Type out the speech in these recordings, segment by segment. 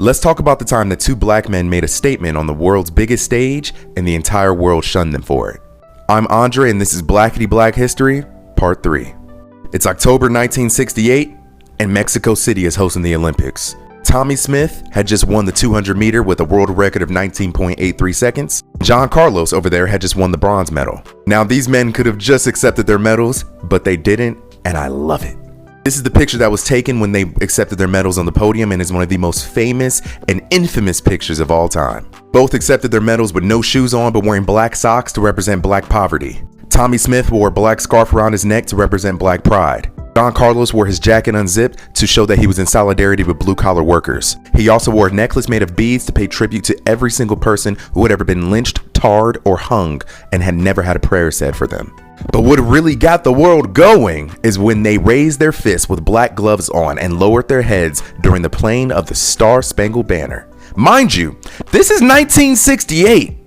Let's talk about the time that two black men made a statement on the world's biggest stage and the entire world shunned them for it. I'm Andre and this is Blackity Black History, Part 3. It's October 1968 and Mexico City is hosting the Olympics. Tommie Smith had just won the 200 meter with a world record of 19.83 seconds. John Carlos over there had just won the bronze medal. Now these men could have just accepted their medals, but they didn't, and I love it. This is the picture that was taken when they accepted their medals on the podium and is one of the most famous and infamous pictures of all time. Both accepted their medals with no shoes on but wearing black socks to represent black poverty. Tommie Smith wore a black scarf around his neck to represent black pride. John Carlos wore his jacket unzipped to show that he was in solidarity with blue-collar workers. He also wore a necklace made of beads to pay tribute to every single person who had ever been lynched, tarred, or hung and had never had a prayer said for them. But what really got the world going is when they raised their fists with black gloves on and lowered their heads during the playing of the Star-Spangled Banner. Mind you, this is 1968.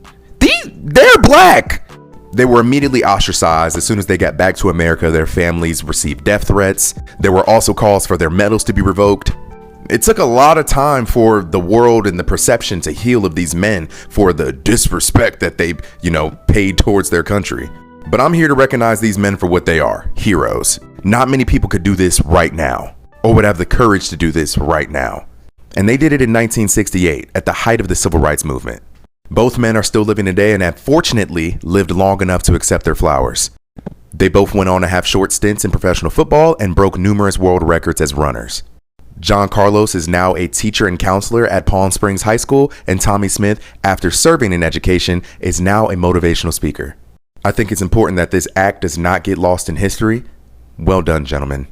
They're black. They were immediately ostracized. As soon as they got back to America, their families received death threats. There were also calls for their medals to be revoked. It took a lot of time for the world and the perception to heal of these men for the disrespect that they, paid towards their country. But I'm here to recognize these men for what they are, heroes. Not many people could do this right now, or would have the courage to do this right now. And they did it in 1968, at the height of the civil rights movement. Both men are still living today and have fortunately lived long enough to accept their flowers. They both went on to have short stints in professional football and broke numerous world records as runners. John Carlos is now a teacher and counselor at Palm Springs High School, and Tommie Smith, after serving in education, is now a motivational speaker. I think it's important that this act does not get lost in history. Well done, gentlemen.